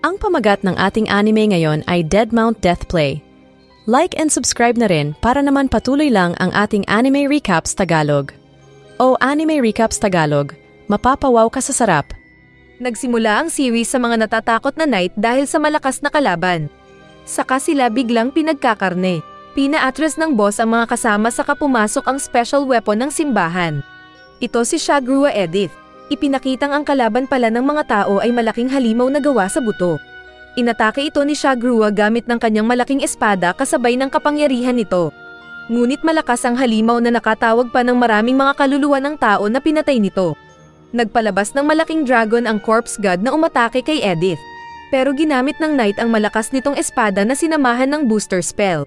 Ang pamagat ng ating anime ngayon ay Deadmount Deathplay. Like and subscribe na rin para naman patuloy lang ang ating Anime Recaps Tagalog. O Anime Recaps Tagalog, mapapawaw ka sa sarap. Nagsimula ang series sa mga natatakot na knight dahil sa malakas na kalaban. Saka sila biglang pinagkakarne. Pinaatras ng boss ang mga kasama saka pumasok ang special weapon ng simbahan. Ito si Shagrua Edith. Ipinakitang ang kalaban pala ng mga tao ay malaking halimaw na gawa sa buto. Inatake ito ni Shagrua gamit ng kanyang malaking espada kasabay ng kapangyarihan nito. Ngunit malakas ang halimaw na nakatawag pa ng maraming mga kaluluwa ng tao na pinatay nito. Nagpalabas ng malaking dragon ang corpse god na umatake kay Edith. Pero ginamit ng knight ang malakas nitong espada na sinamahan ng booster spell.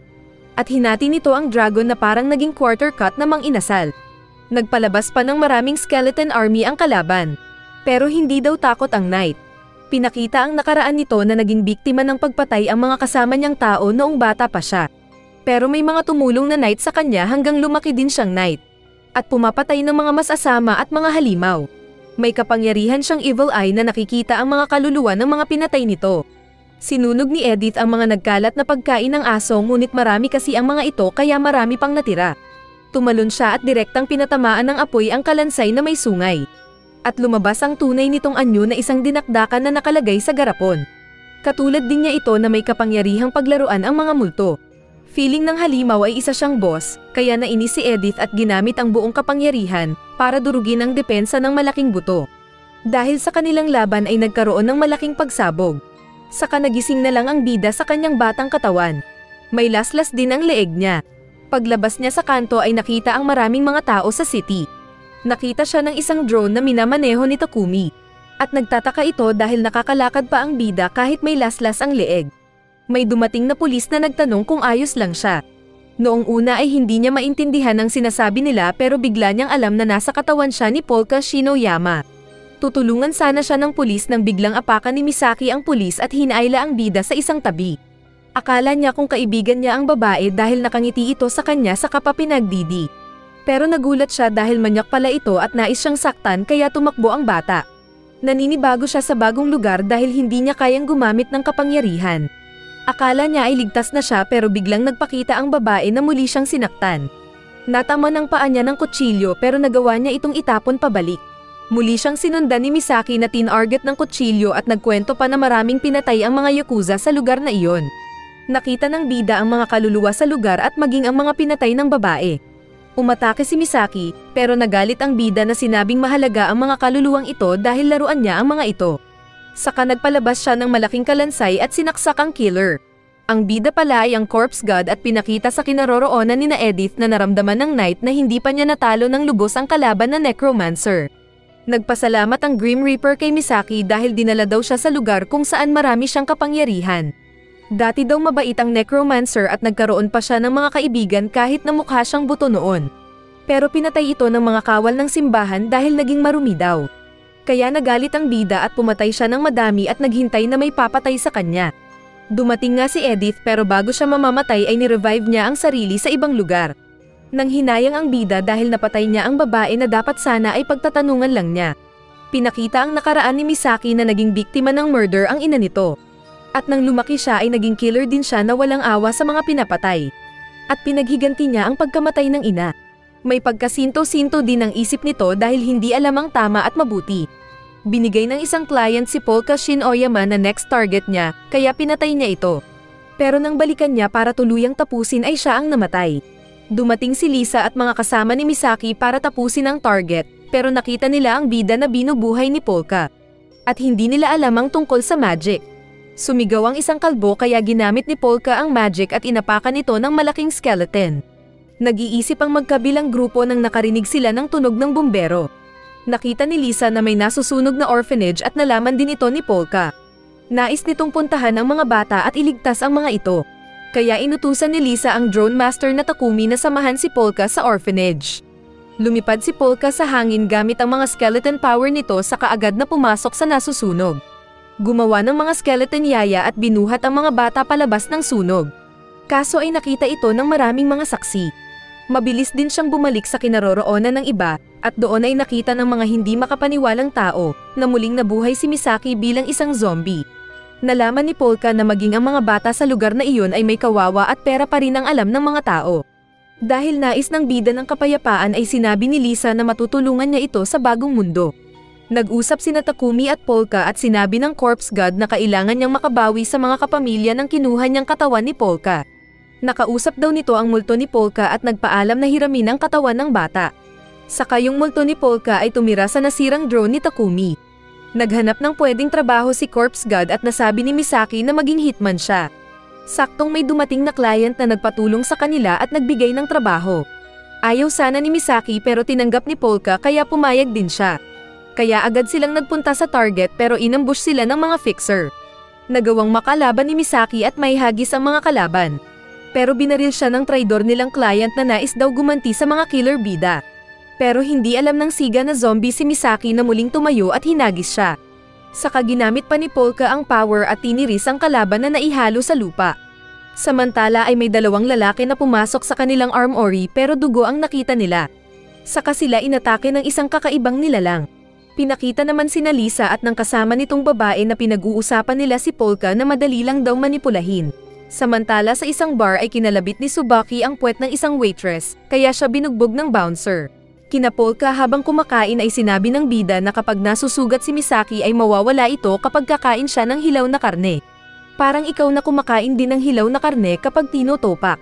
At hinati nito ang dragon na parang naging quarter cut na mang-inasal. Nagpalabas pa ng maraming skeleton army ang kalaban. Pero hindi daw takot ang knight. Pinakita ang nakaraan nito na naging biktima ng pagpatay ang mga kasama niyang tao noong bata pa siya. Pero may mga tumulong na knight sa kanya hanggang lumaki din siyang knight. At pumapatay ng mga masasama at mga halimaw. May kapangyarihan siyang evil eye na nakikita ang mga kaluluwa ng mga pinatay nito. Sinunog ni Edith ang mga nagkalat na pagkain ng aso ngunit marami kasi ang mga ito kaya marami pang natira. Tumalon siya at direktang pinatamaan ng apoy ang kalansay na may sungay. At lumabas ang tunay nitong anyo na isang dinakdakan na nakalagay sa garapon. Katulad din niya ito na may kapangyarihang paglaruan ang mga multo. Feeling ng halimaw ay isa siyang boss, kaya nainis si Edith at ginamit ang buong kapangyarihan para durugin ang depensa ng malaking buto. Dahil sa kanilang laban ay nagkaroon ng malaking pagsabog. Saka nagising na lang ang bida sa kanyang batang katawan. May laslas din ang leeg niya. Paglabas niya sa kanto ay nakita ang maraming mga tao sa city. Nakita siya ng isang drone na minamaneho ni Takumi. At nagtataka ito dahil nakakalakad pa ang bida kahit may laslas ang leeg. May dumating na pulis na nagtanong kung ayos lang siya. Noong una ay hindi niya maintindihan ang sinasabi nila pero bigla niyang alam na nasa katawan siya ni Polka Shinoyama. Tutulungan sana siya ng pulis nang biglang apakan ni Misaki ang pulis at hinaila ang bida sa isang tabi. Akala niya kung kaibigan niya ang babae dahil nakangiti ito sa kanya sa kapapinagdidi. Pero nagulat siya dahil manyak pala ito at nais siyang saktan kaya tumakbo ang bata. Naninibago siya sa bagong lugar dahil hindi niya kayang gumamit ng kapangyarihan. Akala niya ay ligtas na siya pero biglang nagpakita ang babae na muli siyang sinaktan. Natama ng paa niya ng kutsilyo pero nagawa niya itong itapon pabalik. Muli siyang sinundan ni Misaki na tinarget ng kutsilyo at nagkwento pa na maraming pinatay ang mga yakuza sa lugar na iyon. Nakita ng bida ang mga kaluluwa sa lugar at maging ang mga pinatay ng babae. Umatake si Misaki, pero nagalit ang bida na sinabing mahalaga ang mga kaluluwang ito dahil laruan niya ang mga ito. Saka nagpalabas siya ng malaking kalansay at sinaksak ang killer. Ang bida pala ay ang corpse god at pinakita sa kinaroroonan ni Edith na naramdaman ng knight na hindi pa niya natalo ng lubos ang kalaban na necromancer. Nagpasalamat ang Grim Reaper kay Misaki dahil dinala daw siya sa lugar kung saan marami siyang kapangyarihan. Dati daw mabait ang necromancer at nagkaroon pa siya ng mga kaibigan kahit na mukha siyang buto noon. Pero pinatay ito ng mga kawal ng simbahan dahil naging marumi daw. Kaya nagalit ang bida at pumatay siya ng madami at naghintay na may papatay sa kanya. Dumating nga si Edith pero bago siya mamamatay ay nirevive niya ang sarili sa ibang lugar. Nang hinayang ang bida dahil napatay niya ang babae na dapat sana ay pagtatanungan lang niya. Pinakita ang nakaraan ni Misaki na naging biktima ng murder ang ina nito. At nang lumaki siya ay naging killer din siya na walang awa sa mga pinapatay. At pinaghiganti niya ang pagkamatay ng ina. May pagkasinto-sinto din ang isip nito dahil hindi alam ang tama at mabuti. Binigay ng isang client si Polka Shinoyama na next target niya, kaya pinatay niya ito. Pero nang balikan niya para tuluyang tapusin ay siya ang namatay. Dumating si Lisa at mga kasama ni Misaki para tapusin ang target, pero nakita nila ang bida na binubuhay ni Polka. At hindi nila alam ang tungkol sa magic. Sumigaw ang isang kalbo kaya ginamit ni Polka ang magic at inapakan ito ng malaking skeleton. Nag-iisip ang magkabilang grupo nang nakarinig sila ng tunog ng bumbero. Nakita ni Lisa na may nasusunog na orphanage at nalaman din ito ni Polka. Nais nitong puntahan ang mga bata at iligtas ang mga ito. Kaya inutusan ni Lisa ang drone master na Takumi na samahan si Polka sa orphanage. Lumipad si Polka sa hangin gamit ang mga skeleton power nito sa kaagad na pumasok sa nasusunog. Gumawa ng mga skeleton yaya at binuhat ang mga bata palabas ng sunog. Kaso ay nakita ito ng maraming mga saksi. Mabilis din siyang bumalik sa kinaroroonan ng iba at doon ay nakita ng mga hindi makapaniwalang tao na muling nabuhay si Misaki bilang isang zombie. Nalaman ni Polka na maging ang mga bata sa lugar na iyon ay may kawawa at pera pa rin ang alam ng mga tao. Dahil nais ng bida ng kapayapaan ay sinabi ni Lisa na matutulungan niya ito sa bagong mundo. Nag-usap sina Takumi at Polka at sinabi ng corpse god na kailangan niyang makabawi sa mga kapamilya ng kinuha niyang katawan ni Polka. Nakausap daw nito ang multo ni Polka at nagpaalam na hiramin ang katawan ng bata. Saka yung multo ni Polka ay tumira sa nasirang drone ni Takumi. Naghanap ng pwedeng trabaho si corpse god at nasabi ni Misaki na maging hitman siya. Saktong may dumating na client na nagpatulong sa kanila at nagbigay ng trabaho. Ayaw sana ni Misaki pero tinanggap ni Polka kaya pumayag din siya. Kaya agad silang nagpunta sa target pero inambush sila ng mga fixer. Nagawang makalaban ni Misaki at may hagis ang mga kalaban. Pero binaril siya ng traidor nilang client na nais daw gumanti sa mga killer bida. Pero hindi alam ng siga na zombie si Misaki na muling tumayo at hinagis siya. Saka ginamit pa ni Polka ang power at tiniris ang kalaban na naihalo sa lupa. Samantala ay may dalawang lalaki na pumasok sa kanilang armory pero dugo ang nakita nila. Saka sila inatake ng isang kakaibang nilalang. Pinakita naman sina Lisa at ng kasama nitong babae na pinag-uusapan nila si Polka na madali lang daw manipulahin. Samantala sa isang bar ay kinalabit ni Tsubaki ang puwet ng isang waitress, kaya siya binugbog ng bouncer. Kina Polka habang kumakain ay sinabi ng bida na kapag nasusugat si Misaki ay mawawala ito kapag kakain siya ng hilaw na karne. Parang ikaw na kumakain din ng hilaw na karne kapag tinutopak.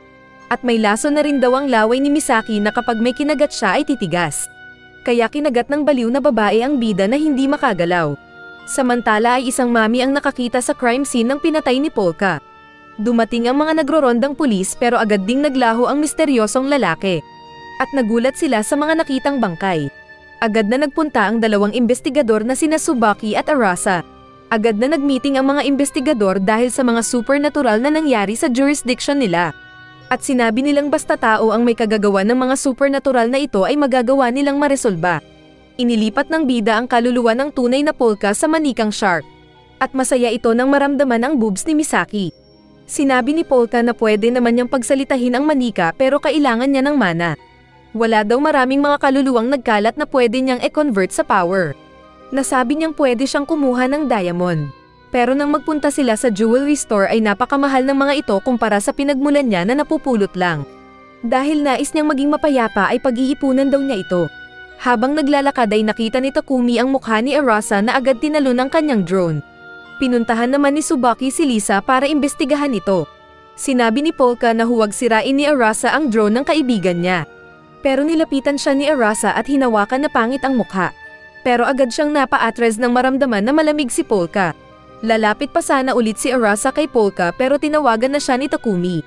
At may laso na rin daw ang laway ni Misaki na kapag may kinagat siya ay titigas. Kaya kinagat ng baliw na babae ang bida na hindi makagalaw. Samantala ay isang mami ang nakakita sa crime scene ng pinatay ni Polka. Dumating ang mga nagrorondang pulis pero agad ding naglaho ang misteryosong lalaki. At nagulat sila sa mga nakitang bangkay. Agad na nagpunta ang dalawang investigador na sina Tsubaki at Arasa. Agad na nagmeeting ang mga investigador dahil sa mga supernatural na nangyari sa jurisdiction nila. At sinabi nilang basta tao ang may kagagawa ng mga supernatural na ito ay magagawa nilang maresolba. Inilipat ng bida ang kaluluwa ng tunay na Polka sa manikang shark. At masaya ito nang maramdaman ang boobs ni Misaki. Sinabi ni Polka na pwede naman niyang pagsalitahin ang manika pero kailangan niya ng mana. Wala daw maraming mga kaluluwang nagkalat na pwede niyang e-convert sa power. Nasabi niyang pwede siyang kumuha ng diamond. Pero nang magpunta sila sa jewelry store ay napakamahal ng mga ito kumpara sa pinagmulan niya na napupulot lang. Dahil nais niyang maging mapayapa ay pag-iipunan daw niya ito. Habang naglalakad ay nakita ni Takumi ang mukha ni Arasa na agad tinalo ng kanyang drone. Pinuntahan naman ni Tsubaki si Lisa para imbestigahan ito. Sinabi ni Polka na huwag sirain ni Arasa ang drone ng kaibigan niya. Pero nilapitan siya ni Arasa at hinawakan na pangit ang mukha. Pero agad siyang napa-atres nang maramdaman na malamig si Polka. Lalapit pa sana ulit si Arasa kay Polka pero tinawagan na siya ni Takumi.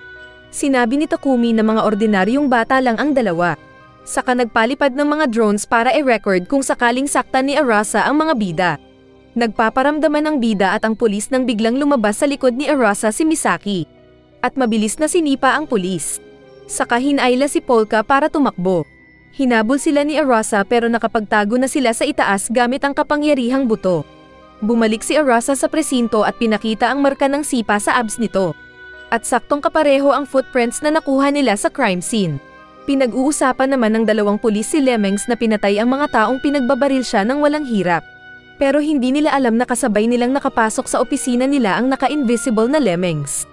Sinabi ni Takumi na mga ordinaryong bata lang ang dalawa. Saka nagpalipad ng mga drones para i-record kung sakaling saktan ni Arasa ang mga bida. Nagpaparamdaman ng bida at ang pulis nang biglang lumabas sa likod ni Arasa si Misaki. At mabilis na sinipa ang pulis. Saka hinayla si Polka para tumakbo. Hinabol sila ni Arasa pero nakapagtago na sila sa itaas gamit ang kapangyarihang buto. Bumalik si Arasa sa presinto at pinakita ang marka ng sipa sa abs nito. At saktong kapareho ang footprints na nakuha nila sa crime scene. Pinag-uusapan naman ng dalawang pulis si Lemmings na pinatay ang mga taong pinagbabaril siya ng walang hirap. Pero hindi nila alam na kasabay nilang nakapasok sa opisina nila ang naka-invisible na Lemmings.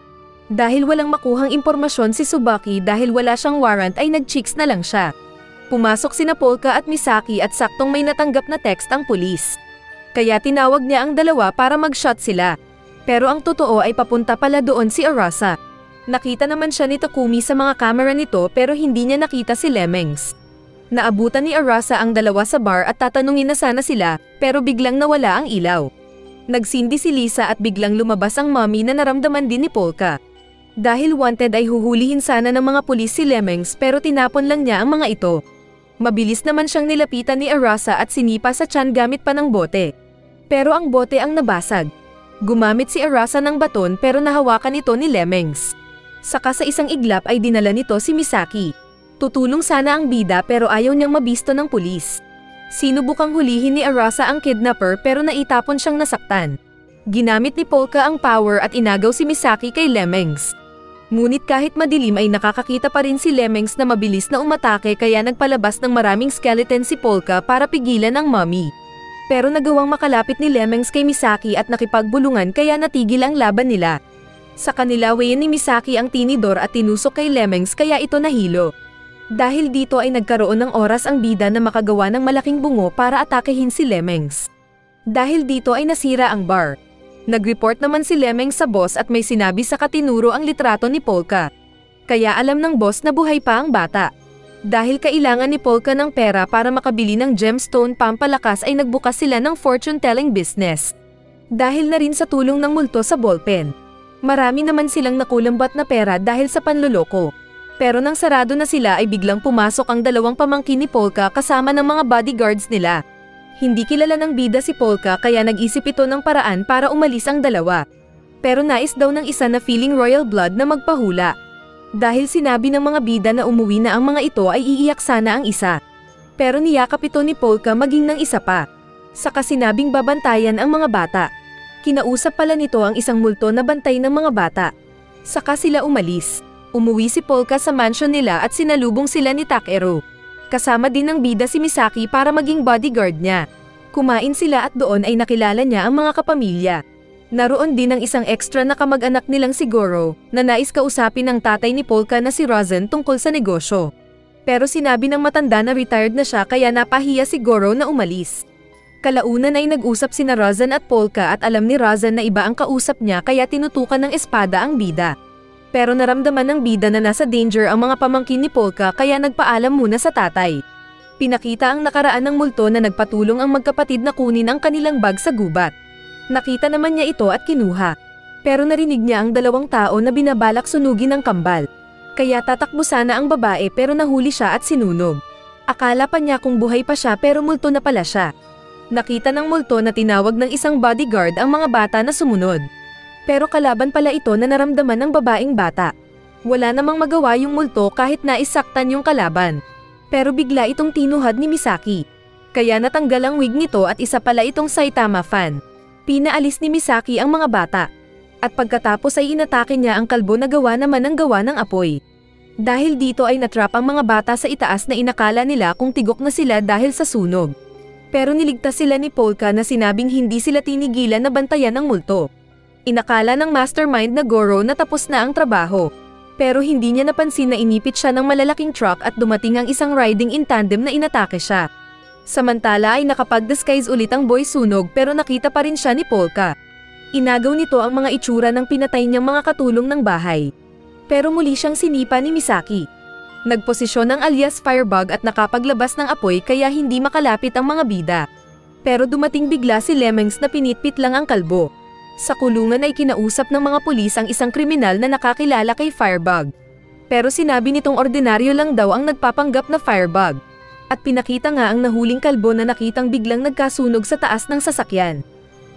Dahil walang makuhang impormasyon si Tsubaki dahil wala siyang warrant ay nag-chicks na lang siya. Pumasok sina Polka at Misaki at saktong may natanggap na text ang pulis. Kaya tinawag niya ang dalawa para mag-shot sila. Pero ang totoo ay papunta pala doon si Arasa. Nakita naman siya ni Takumi sa mga kamera nito pero hindi niya nakita si Lemmings. Naabutan ni Arasa ang dalawa sa bar at tatanungin na sana sila pero biglang nawala ang ilaw. Nagsindi si Lisa at biglang lumabas ang mommy na naramdaman din ni Polka. Dahil wanted ay huhulihin sana ng mga pulis si Lemmings pero tinapon lang niya ang mga ito. Mabilis naman siyang nilapitan ni Arasa at sinipa sa tiyan gamit pa ng bote. Pero ang bote ang nabasag. Gumamit si Arasa ng baton pero nahawakan ito ni Lemmings. Saka sa isang iglap ay dinala nito si Misaki. Tutulong sana ang bida pero ayaw niyang mabisto ng pulis. Sinubukang hulihin ni Arasa ang kidnapper pero naitapon siyang nasaktan. Ginamit ni Polka ang power at inagaw si Misaki kay Lemmings. Ngunit kahit madilim ay nakakakita pa rin si Lemmings na mabilis na umatake kaya nagpalabas ng maraming skeleton si Polka para pigilan ang mommy. Pero nagawang makalapit ni Lemings kay Misaki at nakipagbulungan kaya natigil ang laban nila. Sa kanila wayin ni Misaki ang tinidor at tinusok kay Lemings kaya ito nahilo. Dahil dito ay nagkaroon ng oras ang bida na makagawa ng malaking bungo para atakehin si Lemings. Dahil dito ay nasira ang bar. Nag-report naman si Lemings sa boss at may sinabi sa katinuro ang litrato ni Polka. Kaya alam ng boss na buhay pa ang bata. Dahil kailangan ni Polka ng pera para makabili ng gemstone pampalakas ay nagbukas sila ng fortune-telling business. Dahil na rin sa tulong ng multo sa ballpen. Marami naman silang nakulambat na pera dahil sa panloloko. Pero nang sarado na sila ay biglang pumasok ang dalawang pamangkin ni Polka kasama ng mga bodyguards nila. Hindi kilala ng bida si Polka kaya nag-isip ito ng paraan para umalis ang dalawa. Pero nais daw ng isa na feeling royal blood na magpahula. Dahil sinabi ng mga bida na umuwi na ang mga ito ay iiyak sana ang isa. Pero niyakap ito ni Polka maging ng isa pa. Saka sinabing babantayan ang mga bata. Kinausap pala nito ang isang multo na bantay ng mga bata. Saka sila umalis. Umuwi si Polka sa mansion nila at sinalubong sila ni Takeru. Kasama din ng bida si Misaki para maging bodyguard niya. Kumain sila at doon ay nakilala niya ang mga kapamilya. Naroon din ang isang extra na kamag-anak nilang si Goro, na nais kausapin ng tatay ni Polka na si Razan tungkol sa negosyo. Pero sinabi ng matanda na retired na siya kaya napahiya si Goro na umalis. Kalaunan ay nag-usap sina Razan at Polka at alam ni Razan na iba ang kausap niya kaya tinutukan ng espada ang bida. Pero naramdaman ng bida na nasa danger ang mga pamangkin ni Polka kaya nagpaalam muna sa tatay. Pinakita ang nakaraan ng multo na nagpatulong ang magkapatid na kunin ang kanilang bag sa gubat. Nakita naman niya ito at kinuha. Pero narinig niya ang dalawang tao na binabalak sunugin ng kambal. Kaya tatakbo sana ang babae pero nahuli siya at sinunog. Akala pa niya kung buhay pa siya pero multo na pala siya. Nakita ng multo na tinawag ng isang bodyguard ang mga bata na sumunod. Pero kalaban pala ito na naramdaman ng babaeng bata. Wala namang magawa yung multo kahit naisaktan yung kalaban. Pero bigla itong tinuhad ni Misaki. Kaya natanggal ang wig nito at isa pala itong Saitama fan. Pinaalis ni Misaki ang mga bata. At pagkatapos ay inatake niya ang kalbo na gawa naman ng gawa ng apoy. Dahil dito ay natrap ang mga bata sa itaas na inakala nila kung tigok na sila dahil sa sunog. Pero niligtas sila ni Polka na sinabing hindi sila tinigilan na bantayan ng multo. Inakala ng mastermind na Goro na tapos na ang trabaho. Pero hindi niya napansin na inipit siya ng malalaking truck at dumating ang isang riding in tandem na inatake siya. Samantala ay nakapag-disguise ulit ang boy sunog pero nakita pa rin siya ni Polka. Inagaw nito ang mga itsura ng pinatay niyang mga katulong ng bahay. Pero muli siyang sinipa ni Misaki. Nagposisyon ng alias Firebug at nakapaglabas ng apoy kaya hindi makalapit ang mga bida. Pero dumating bigla si Lemings na pinitpit lang ang kalbo. Sa kulungan ay kinausap ng mga pulis ang isang kriminal na nakakilala kay Firebug. Pero sinabi nitong ordinaryo lang daw ang nagpapanggap na Firebug. At pinakita nga ang nahuling kalbo na nakitang biglang nagkasunog sa taas ng sasakyan.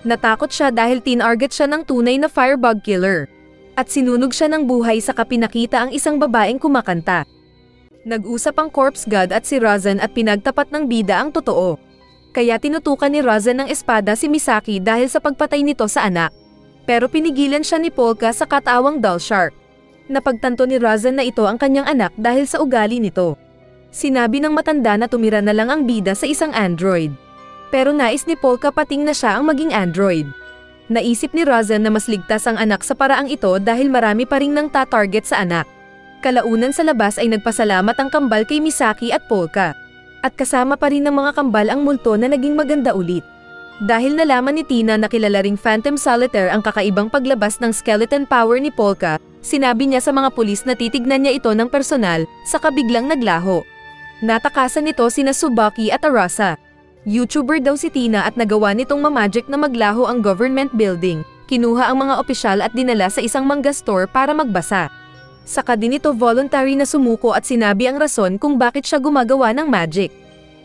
Natakot siya dahil tinarget siya ng tunay na Firebug killer. At sinunog siya ng buhay saka pinakita ang isang babaeng kumakanta. Nag-usap ang corpse god at si Razan at pinagtapat ng bida ang totoo. Kaya tinutukan ni Razan ng espada si Misaki dahil sa pagpatay nito sa anak. Pero pinigilan siya ni Polka sa katawang Doll Shark. Napagtanto ni Razan na ito ang kanyang anak dahil sa ugali nito. Sinabi ng matanda na tumira na lang ang bida sa isang android. Pero nais ni Polka pating na siya ang maging android. Naisip ni Razan na mas ligtas ang anak sa paraang ito dahil marami pa ring nang tatarget sa anak. Kalaunan sa labas ay nagpasalamat ang kambal kay Misaki at Polka. At kasama pa rin ng mga kambal ang multo na naging maganda ulit. Dahil nalaman ni Tina na kilala ring Phantom Solitaire ang kakaibang paglabas ng skeleton power ni Polka, sinabi niya sa mga pulis na titignan niya ito ng personal, saka biglang naglaho. Natakasan nito sina Tsubaki at Arasa. YouTuber daw si Tina at nagawa nitong mamagic na maglaho ang government building. Kinuha ang mga opisyal at dinala sa isang manga store para magbasa. Saka din ito voluntary na sumuko at sinabi ang rason kung bakit siya gumagawa ng magic.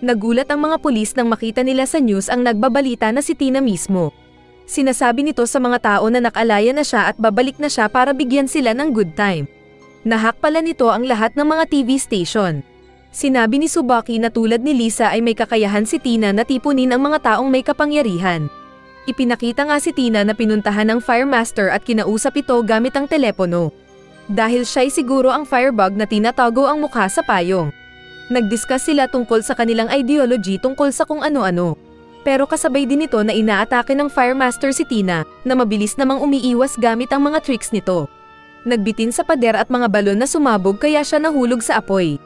Nagulat ang mga pulis nang makita nila sa news ang nagbabalita na si Tina mismo. Sinasabi nito sa mga tao na nakalaya na siya at babalik na siya para bigyan sila ng good time. Nahack pala nito ang lahat ng mga TV station. Sinabi ni Tsubaki na tulad ni Lisa ay may kakayahan si Tina na tipunin ang mga taong may kapangyarihan. Ipinakita nga si Tina na pinuntahan ng Firemaster at kinausap ito gamit ang telepono. Dahil siya'y siguro ang Firebug na tinatago ang mukha sa payong. Nag-discuss sila tungkol sa kanilang ideology tungkol sa kung ano-ano. Pero kasabay din ito na inaatake ng Firemaster si Tina, na mabilis namang umiiwas gamit ang mga tricks nito. Nagbitin sa pader at mga balon na sumabog kaya siya nahulog sa apoy.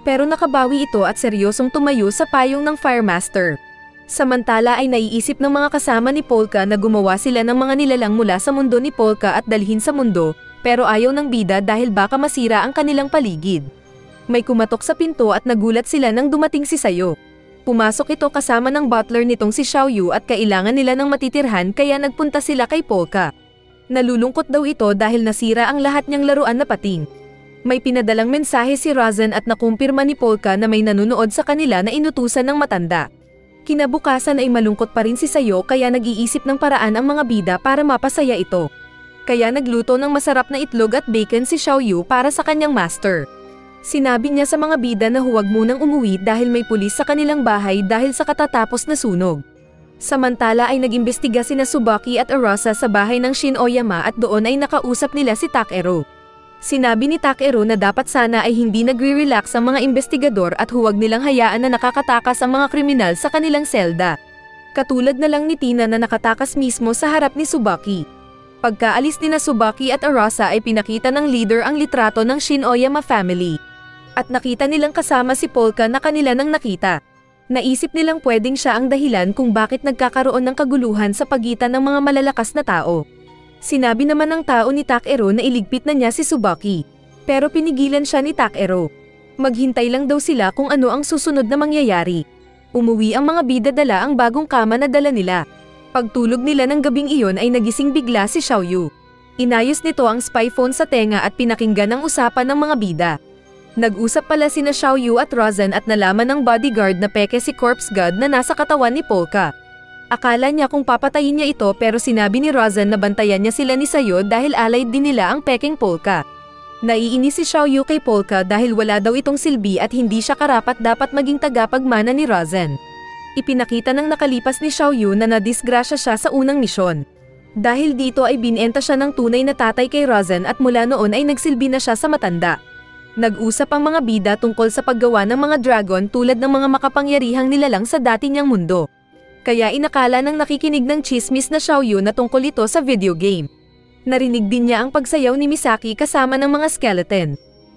Pero nakabawi ito at seryosong tumayo sa payong ng Firemaster. Samantala ay naiisip ng mga kasama ni Polka na gumawa sila ng mga nilalang mula sa mundo ni Polka at dalhin sa mundo, pero ayaw ng bida dahil baka masira ang kanilang paligid. May kumatok sa pinto at nagulat sila nang dumating si Sayo. Pumasok ito kasama ng butler nitong si Xiaoyu at kailangan nila ng matitirhan kaya nagpunta sila kay Polka. Nalulungkot daw ito dahil nasira ang lahat niyang laruan na pating. May pinadalang mensahe si Razan at nakumpirma ni Polka na may nanunood sa kanila na inutusan ng matanda. Kinabukasan ay malungkot pa rin si Sayo kaya nag-iisip ng paraan ang mga bida para mapasaya ito. Kaya nagluto ng masarap na itlog at bacon si Xiaoyu para sa kanyang master. Sinabi niya sa mga bida na huwag munang umuwi dahil may pulis sa kanilang bahay dahil sa katatapos na sunog. Samantala ay nag-imbestiga sina Tsubaki at Arasa sa bahay ng Shin Oyama at doon ay nakausap nila si Takeru. Sinabi ni Takeru na dapat sana ay hindi nagre-relax ang mga investigador at huwag nilang hayaan na nakakatakas ang mga kriminal sa kanilang selda. Katulad na lang ni Tina na nakatakas mismo sa harap ni Tsubaki. Pagkaalis ni na Tsubaki at Arasa ay pinakita ng leader ang litrato ng Shin Oyama family. At nakita nilang kasama si Polka na kanila nang nakita. Naisip nilang pwedeng siya ang dahilan kung bakit nagkakaroon ng kaguluhan sa pagitan ng mga malalakas na tao. Sinabi naman ng tao ni Takeru na iligpit na niya si Tsubaki. Pero pinigilan siya ni Takeru. Maghintay lang daw sila kung ano ang susunod na mangyayari. Umuwi ang mga bida dala ang bagong kama na dala nila. Pagtulog nila ng gabing iyon ay nagising bigla si Xiaoyu. Inayos nito ang spy phone sa tenga at pinakinggan ang usapan ng mga bida. Nag-usap pala sina Xiaoyu at Razan at nalaman ng bodyguard na peke si corpse god na nasa katawan ni Polka. Akala niya kung papatayin niya ito pero sinabi ni Razan na bantayan niya sila ni Sayo dahil allied din nila ang pekeng Polka. Naiinis si Xiaoyu kay Polka dahil wala daw itong silbi at hindi siya karapat-dapat maging tagapagmana ni Razan. Ipinakita ng nakalipas ni Xiaoyu na nadisgrasya siya sa unang misyon. Dahil dito ay binenta siya ng tunay na tatay kay Razan at mula noon ay nagsilbi na siya sa matanda. Nag-usap ang mga bida tungkol sa paggawa ng mga dragon tulad ng mga makapangyarihang nilalang sa dati niyang mundo. Kaya inakala ng nakikinig ng chismis na Xiaoyu na tungkol ito sa video game. Narinig din niya ang pagsayaw ni Misaki kasama ng mga skeleton.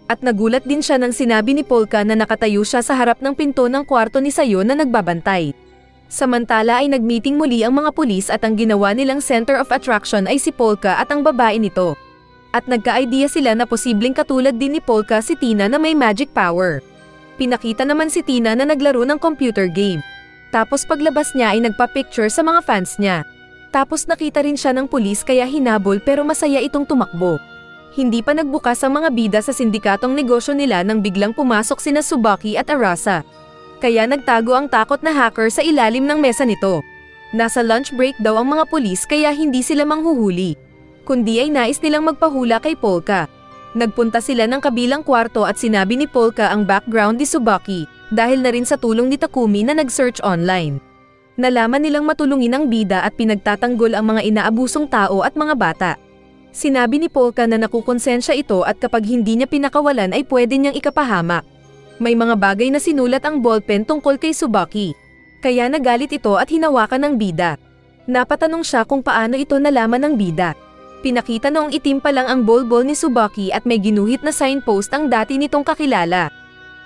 At nagulat din siya nang sinabi ni Polka na nakatayo siya sa harap ng pinto ng kwarto ni Sayo na nagbabantay. Samantala ay nagmeeting muli ang mga pulis at ang ginawa nilang center of attraction ay si Polka at ang babae nito. At nagka-idea sila na posibleng katulad din ni Polka si Tina na may magic power. Pinakita naman si Tina na naglaro ng computer game. Tapos paglabas niya ay nagpa-picture sa mga fans niya. Tapos nakita rin siya ng pulis kaya hinabol pero masaya itong tumakbo. Hindi pa nagbukas ang mga bida sa sindikatong negosyo nila nang biglang pumasok sina Tsubaki at Arasa. Kaya nagtago ang takot na hacker sa ilalim ng mesa nito. Nasa lunch break daw ang mga pulis kaya hindi sila manghuhuli. Kundi ay nais nilang magpahula kay Polka. Nagpunta sila ng kabilang kwarto at sinabi ni Polka ang background ni Tsubaki dahil na rin sa tulong ni Takumi na nag-search online. Nalaman nilang matulungin ang bida at pinagtatanggol ang mga inaabusong tao at mga bata. Sinabi ni Polka na nakukonsensya ito at kapag hindi niya pinakawalan ay pwede niyang ikapahamak. May mga bagay na sinulat ang ballpen tungkol kay Tsubaki. Kaya nagalit ito at hinawakan ng bida. Napatanong siya kung paano ito nalaman ng bida. Pinakita noong itim pa lang ang bol-bol ni Tsubaki at may ginuhit na signpost ang dati nitong kakilala.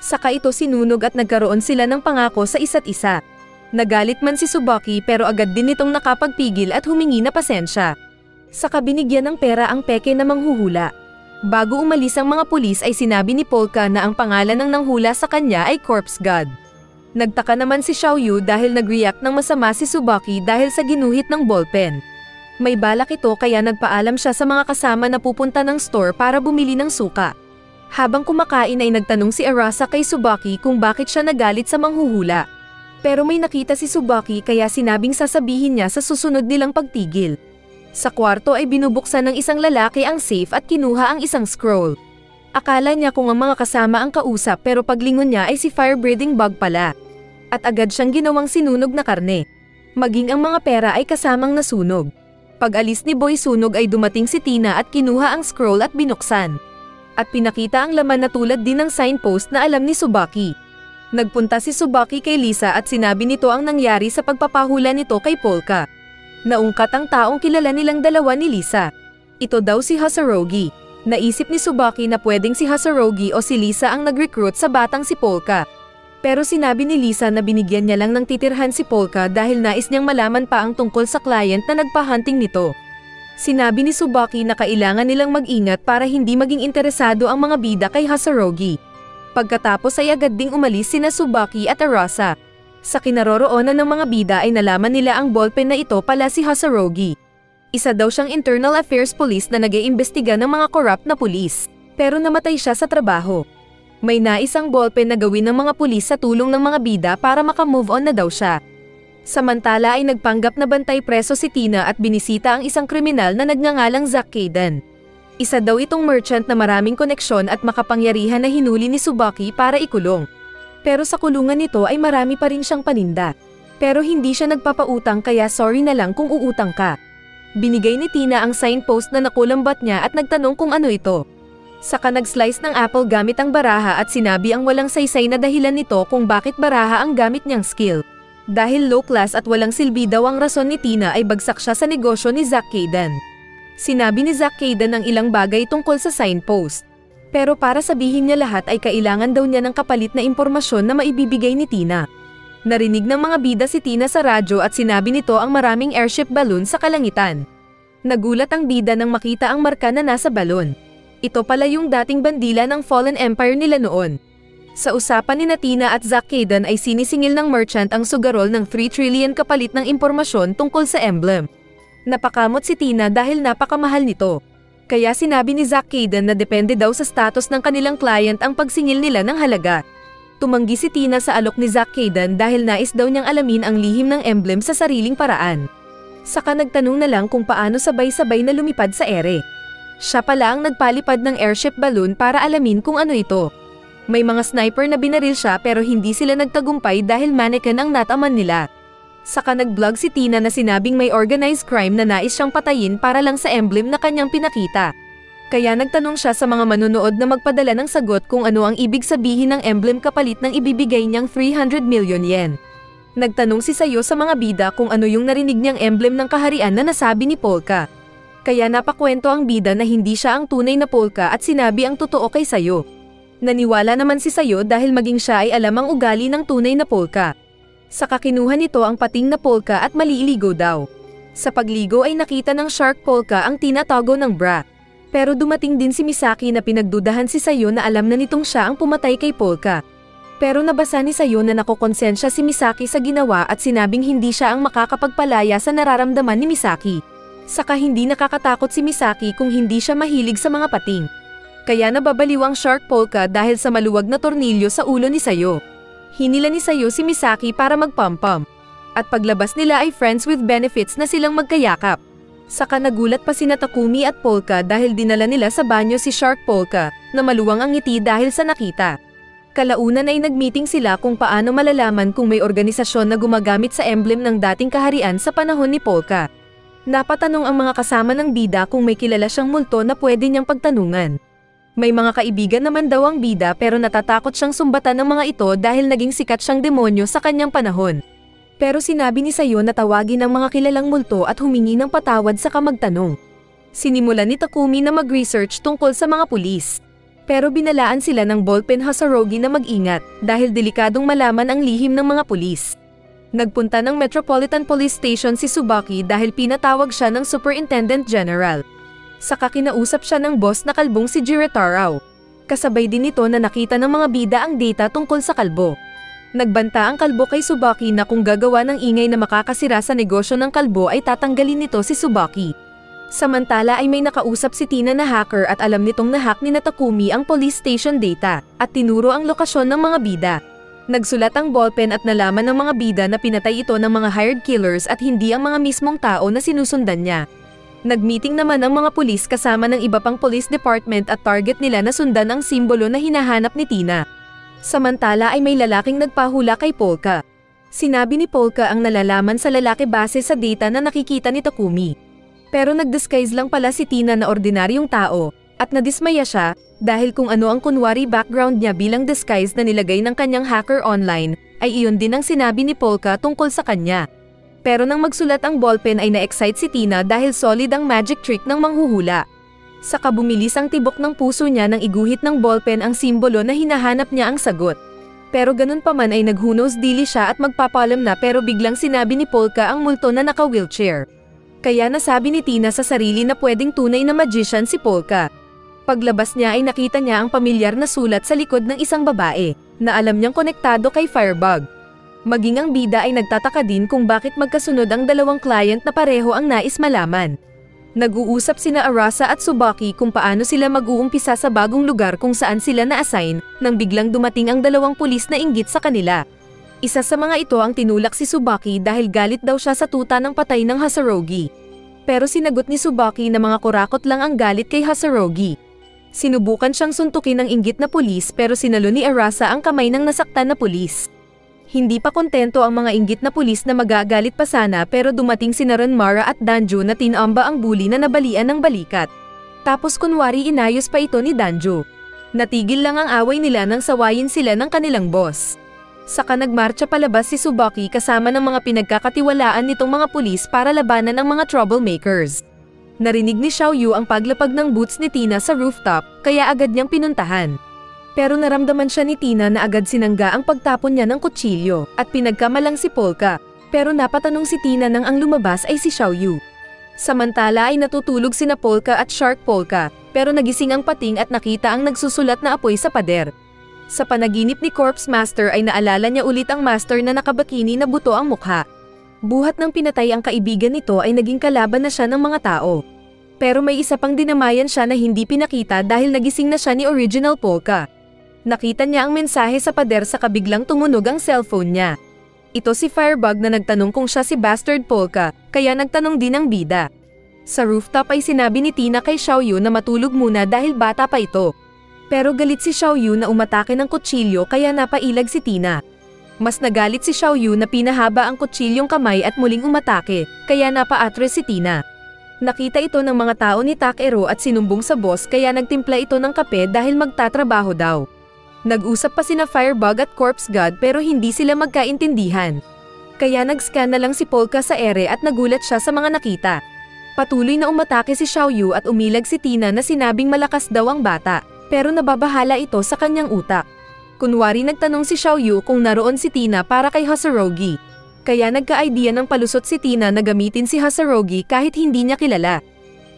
Saka ito sinunog at nagkaroon sila ng pangako sa isa't isa. Nagalit man si Tsubaki pero agad din nitong nakapagpigil at humingi na pasensya. Saka binigyan ng pera ang peke na manghuhula. Bago umalis ang mga pulis ay sinabi ni Polka na ang pangalan ng nanghula sa kanya ay Corpse God. Nagtaka naman si Xiaoyu dahil nag-react ng masama si Tsubaki dahil sa ginuhit ng ballpen. May balak ito kaya nagpaalam siya sa mga kasama na pupunta ng store para bumili ng suka. Habang kumakain ay nagtanong si Arasa kay Tsubaki kung bakit siya nagalit sa manghuhula. Pero may nakita si Tsubaki kaya sinabing sasabihin niya sa susunod nilang pagtigil. Sa kwarto ay binubuksan ng isang lalaki ang safe at kinuha ang isang scroll. Akala niya kung ang mga kasama ang kausap pero paglingon niya ay si fire-breathing bug pala. At agad siyang ginawang sinunog na karne. Maging ang mga pera ay kasamang nasunog. Pag-alis ni Boy Sunog ay dumating si Tina at kinuha ang scroll at binuksan. At pinakita ang laman na tulad din ng signpost na alam ni Tsubaki. Nagpunta si Tsubaki kay Lisa at sinabi nito ang nangyari sa pagpapahula nito kay Polka. Naungkat ang taong kilala nilang dalawa ni Lisa. Ito daw si Hasurogi. Naisip ni Tsubaki na pwedeng si Hasurogi o si Lisa ang nag-recruit sa batang si Polka. Pero sinabi ni Lisa na binigyan niya lang ng titirhan si Polka dahil nais niyang malaman pa ang tungkol sa client na nagpa-hunting nito. Sinabi ni Tsubaki na kailangan nilang mag-ingat para hindi maging interesado ang mga bida kay Hasurogi. Pagkatapos ay agad ding umalis sina Tsubaki at Arasa. Sa kinaroroonan ng mga bida ay nalaman nila ang ballpen na ito pala si Hasurogi. Isa daw siyang internal affairs police na nag-iimbestiga ng mga corrupt na pulis. Pero namatay siya sa trabaho. May naisang ballpen na gawin ng mga pulis sa tulong ng mga bida para makamove on na daw siya. Samantala ay nagpanggap na bantay preso si Tina at binisita ang isang kriminal na nagngangalang Zack Kayden. Isa daw itong merchant na maraming koneksyon at makapangyarihan na hinuli ni Tsubaki para ikulong. Pero sa kulungan nito ay marami pa rin siyang paninda. Pero hindi siya nagpapautang kaya sorry na lang kung uutang ka. Binigay ni Tina ang signpost na nakulambat niya at nagtanong kung ano ito. Saka nag-slice ng apple gamit ang baraha at sinabi ang walang saysay na dahilan nito kung bakit baraha ang gamit niyang skill. Dahil low class at walang silbi daw ang rason ni Tina ay bagsak siya sa negosyo ni Zack Kayden. Sinabi ni Zack Kayden ang ilang bagay tungkol sa signpost. Pero para sabihin niya lahat ay kailangan daw niya ng kapalit na impormasyon na maibibigay ni Tina. Narinig ng mga bida si Tina sa radyo at sinabi nito ang maraming airship balloon sa kalangitan. Nagulat ang bida nang makita ang marka na nasa balon. Ito pala yung dating bandila ng Fallen Empire nila noon. Sa usapan ni Tina at Zack Kayden ay sinisingil ng merchant ang sugarol ng 3 trillion kapalit ng impormasyon tungkol sa emblem. Napakamot si Tina dahil napakamahal nito. Kaya sinabi ni Zack Kayden na depende daw sa status ng kanilang client ang pagsingil nila ng halaga. Tumanggi si Tina sa alok ni Zack Kayden dahil nais daw niyang alamin ang lihim ng emblem sa sariling paraan. Saka nagtanong na lang kung paano sabay-sabay na lumipad sa ere. Siya pala ang nagpalipad ng airship balloon para alamin kung ano ito. May mga sniper na binaril siya pero hindi sila nagtagumpay dahil mannequin ang nataman nila. Saka nag-vlog si Tina na sinabing may organized crime na nais siyang patayin para lang sa emblem na kanyang pinakita. Kaya nagtanong siya sa mga manunood na magpadala ng sagot kung ano ang ibig sabihin ng emblem kapalit ng ibibigay niyang 300 million yen. Nagtanong si Sayo sa mga bida kung ano yung narinig niyang emblem ng kaharian na nasabi ni Polka. Kaya napakwento ang bida na hindi siya ang tunay na Polka at sinabi ang totoo kay Sayo. Naniwala naman si Sayo dahil maging siya ay alam ang ugali ng tunay na Polka. Saka kinuha nito ang pating na Polka at maliligo daw. Sa pagligo ay nakita ng shark Polka ang tinatago ng bra. Pero dumating din si Misaki na pinagdudahan si Sayo na alam na nitong siya ang pumatay kay Polka. Pero nabasa ni Sayo na nakokonsensya si Misaki sa ginawa at sinabing hindi siya ang makakapagpalaya sa nararamdaman ni Misaki. Saka hindi nakakatakot si Misaki kung hindi siya mahilig sa mga pating. Kaya nababaliw ang shark Polka dahil sa maluwag na tornilyo sa ulo ni Sayo. Hinila ni Sayo si Misaki para magpampam. At paglabas nila ay friends with benefits na silang magkayakap. Saka nagulat pa sina Takumi at Polka dahil dinala nila sa banyo si shark Polka na maluwang ang ngiti dahil sa nakita. Kalaunan ay nagmeeting sila kung paano malalaman kung may organisasyon na gumagamit sa emblem ng dating kaharian sa panahon ni Polka. Napatanong ang mga kasama ng bida kung may kilala siyang multo na pwede niyang pagtanungan. May mga kaibigan naman daw ang bida pero natatakot siyang sumbatan ng mga ito dahil naging sikat siyang demonyo sa kanyang panahon. Pero sinabi ni Sayo na tawagin ang mga kilalang multo at humingi ng patawad sa magtanong. Sinimulan ni Takumi na mag-research tungkol sa mga pulis. Pero binalaan sila ng ballpen Hasurogi na mag-ingat dahil delikadong malaman ang lihim ng mga pulis. Nagpunta ng Metropolitan Police Station si Tsubaki dahil pinatawag siya ng Superintendent General. Saka kinausap siya ng boss na kalbong si Jiretaro. Kasabay din nito na nakita ng mga bida ang data tungkol sa kalbo. Nagbanta ang kalbo kay Tsubaki na kung gagawa ng ingay na makakasira sa negosyo ng kalbo ay tatanggalin nito si Tsubaki. Samantala ay may nakausap si Tina na hacker at alam nitong nahack ni Takumi ang police station data at tinuro ang lokasyon ng mga bida. Nagsulat ang ballpen at nalaman ng mga bida na pinatay ito ng mga hired killers at hindi ang mga mismong tao na sinusundan niya. Nagmeeting naman ang mga pulis kasama ng iba pang police department at target nila na sundan ang simbolo na hinahanap ni Tina. Samantala ay may lalaking nagpahula kay Polka. Sinabi ni Polka ang nalalaman sa lalaki base sa data na nakikita ni Takumi. Pero nag-disguise lang pala si Tina na ordinaryong tao, At nadismaya siya, dahil kung ano ang kunwari background niya bilang disguise na nilagay ng kanyang hacker online, ay iyon din ang sinabi ni Polka tungkol sa kanya. Pero nang magsulat ang ballpen ay na-excite si Tina dahil solid ang magic trick ng manghuhula. Saka bumilis ang tibok ng puso niya nang iguhit ng ballpen ang simbolo na hinahanap niya ang sagot. Pero ganun pa man ay naghunos dili siya at magpapalam na pero biglang sinabi ni Polka ang multo na naka-wheelchair. Kaya nasabi ni Tina sa sarili na pwedeng tunay na magician si Polka. Paglabas niya ay nakita niya ang pamilyar na sulat sa likod ng isang babae, na alam niyang konektado kay Firebug. Maging ang bida ay nagtataka din kung bakit magkasunod ang dalawang client na pareho ang nais malaman. Nag-uusap sina Arasa at Tsubaki kung paano sila mag-uumpisa sa bagong lugar kung saan sila na-assign, nang biglang dumating ang dalawang pulis na inggit sa kanila. Isa sa mga ito ang tinulak si Tsubaki dahil galit daw siya sa tuta ng patay ng Hasurogi. Pero sinagot ni Tsubaki na mga kurakot lang ang galit kay Hasurogi. Sinubukan siyang suntukin ng inggit na pulis pero sinalo ni Arasa ang kamay ng nasaktan na pulis. Hindi pa kontento ang mga inggit na pulis na magagalit pa sana pero dumating sina Renmara at Danjo na tinamba ang bully na nabalian ng balikat. Tapos kunwari inayos pa ito ni Danjo. Natigil lang ang away nila nang sawayin sila ng kanilang boss. Saka nagmarcha palabas si Tsubaki kasama ng mga pinagkakatiwalaan nitong mga pulis para labanan ang mga troublemakers. Narinig ni Xiaoyu ang paglapag ng boots ni Tina sa rooftop, kaya agad niyang pinuntahan. Pero naramdaman siya ni Tina na agad sinangga ang pagtapon niya ng kutsilyo, at pinagkamalang si Polka. Pero napatanong si Tina nang ang lumabas ay si Xiaoyu. Samantala ay natutulog sina Polka at Shark Polka, pero nagising ang pating at nakita ang nagsusulat na apoy sa pader. Sa panaginip ni Corpse Master ay naalala niya ulit ang master na nakabakini na buto ang mukha. Buhat ng pinatay ang kaibigan nito ay naging kalaban na siya ng mga tao. Pero may isa pang dinamayan siya na hindi pinakita dahil nagising na siya ni Original Polka. Nakita niya ang mensahe sa pader sa kabiglang tumunog ang cellphone niya. Ito si Firebug na nagtanong kung siya si Bastard Polka, kaya nagtanong din ang bida. Sa rooftop ay sinabi ni Tina kay Xiaoyu na matulog muna dahil bata pa ito. Pero galit si Xiaoyu na umatake ng kutsilyo kaya napailag si Tina. Mas nagalit si Xiaoyu na pinahaba ang kutsilyong kamay at muling umatake, kaya napa-atres si Tina. Nakita ito ng mga tao ni Takero at sinumbong sa boss kaya nagtimpla ito ng kape dahil magtatrabaho daw. Nag-usap pa sina Firebug at Corpse God pero hindi sila magkaintindihan. Kaya nag-scan na lang si Polka sa ere at nagulat siya sa mga nakita. Patuloy na umatake si Xiaoyu at umilag si Tina na sinabing malakas daw ang bata, pero nababahala ito sa kanyang utak. Kunwari nagtanong si Xiaoyu kung naroon si Tina para kay Hasurogi. Kaya nagka-idea ng palusot si Tina na gamitin si Hasurogi kahit hindi niya kilala.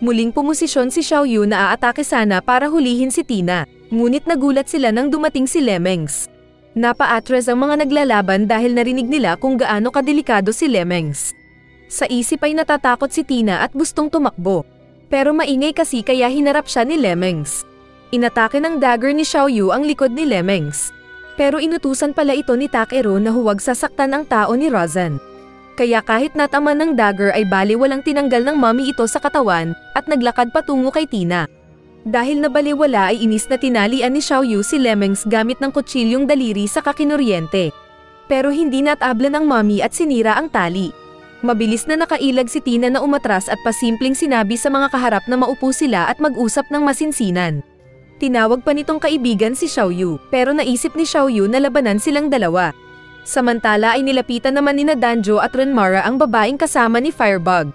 Muling pumosisyon si Xiaoyu na aatake sana para hulihin si Tina, ngunit nagulat sila nang dumating si Lemings. Napa-atres ang mga naglalaban dahil narinig nila kung gaano kadelikado si Lemings. Sa isip ay natatakot si Tina at gustong tumakbo. Pero maingay kasi kaya hinarap siya ni Lemings. Inatake ng dagger ni Xiaoyu ang likod ni Lemings. Pero inutusan pala ito ni Takero na huwag sasaktan ang tao ni Razan. Kaya kahit natama ng dagger ay bali walang tinanggal ng mommy ito sa katawan at naglakad patungo kay Tina. Dahil nabaliwala ay inis na tinalian ni Xiaoyu si Lemings gamit ng kutsilyong daliri sa kakinuryente. Pero hindi natabla ng mommy at sinira ang tali. Mabilis na nakailag si Tina na umatras at pasimpleng sinabi sa mga kaharap na maupo sila at mag-usap ng masinsinan. Tinawag pa nitong kaibigan si Xiaoyu, pero naisip ni Xiaoyu na labanan silang dalawa. Samantala ay nilapitan naman nina Danjo at Renmara ang babaeng kasama ni Firebug.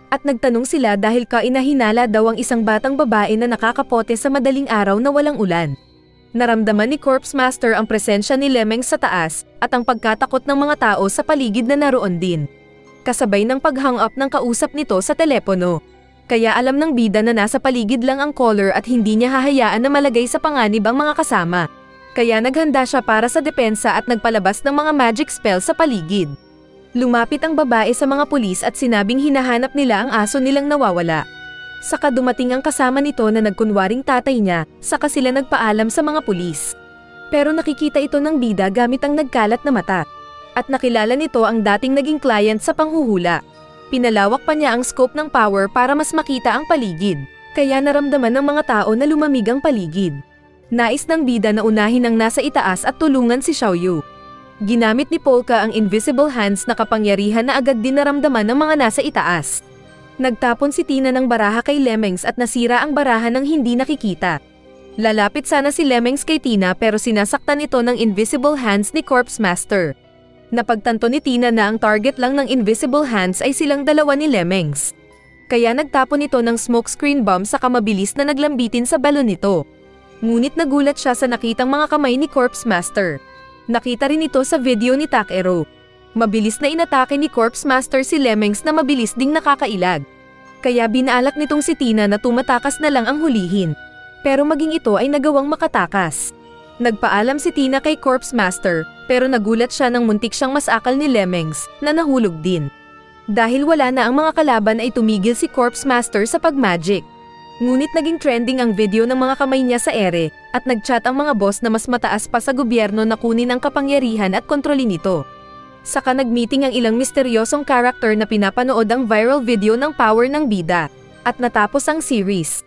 At nagtanong sila dahil kainahinala daw ang isang batang babae na nakakapote sa madaling araw na walang ulan. Naramdaman ni Corpse Master ang presensya ni Lemeng sa taas at ang pagkatakot ng mga tao sa paligid na naroon din. Kasabay ng pag-hang up ng kausap nito sa telepono. Kaya alam ng bida na nasa paligid lang ang caller at hindi niya hahayaan na malagay sa panganib ang mga kasama. Kaya naghanda siya para sa depensa at nagpalabas ng mga magic spell sa paligid. Lumapit ang babae sa mga pulis at sinabing hinahanap nila ang aso nilang nawawala. Saka dumating ang kasama nito na nagkunwaring tatay niya, saka sila nagpaalam sa mga pulis. Pero nakikita ito ng bida gamit ang nagkalat na mata. At nakilala nito ang dating naging client sa panghuhula. Pinalawak pa niya ang scope ng power para mas makita ang paligid, kaya naramdaman ng mga tao na lumamig ang paligid. Nais ng bida na unahin ang nasa itaas at tulungan si Xiaoyu. Ginamit ni Polka ang invisible hands na kapangyarihan na agad din naramdaman ng mga nasa itaas. Nagtapon si Tina ng baraha kay Lemings at nasira ang baraha ng hindi nakikita. Lalapit sana si Lemings kay Tina pero sinasaktan ito ng invisible hands ni Corpse Master. Napagtanto ni Tina na ang target lang ng invisible hands ay silang dalawa ni Lemings. Kaya nagtapon ito ng smokescreen bomb sa kamabilis na naglambitin sa balon nito. Ngunit nagulat siya sa nakitang mga kamay ni Corpse Master. Nakita rin ito sa video ni Takero. Mabilis na inatake ni Corpse Master si Lemings na mabilis ding nakakailag. Kaya binalak nitong si Tina na tumatakas na lang ang hulihin. Pero maging ito ay nagawang makatakas. Nagpaalam si Tina kay Corpse Master, pero nagulat siya nang muntik siyang masakal ni Lemings, na nahulog din. Dahil wala na ang mga kalaban ay tumigil si Corpse Master sa pagmagic. Ngunit naging trending ang video ng mga kamay niya sa ere, at nagchat ang mga boss na mas mataas pa sa gobyerno na kunin ang kapangyarihan at kontrolin ito. Saka nagmeeting ang ilang misteryosong karakter na pinapanood ang viral video ng power ng bida. At natapos ang series.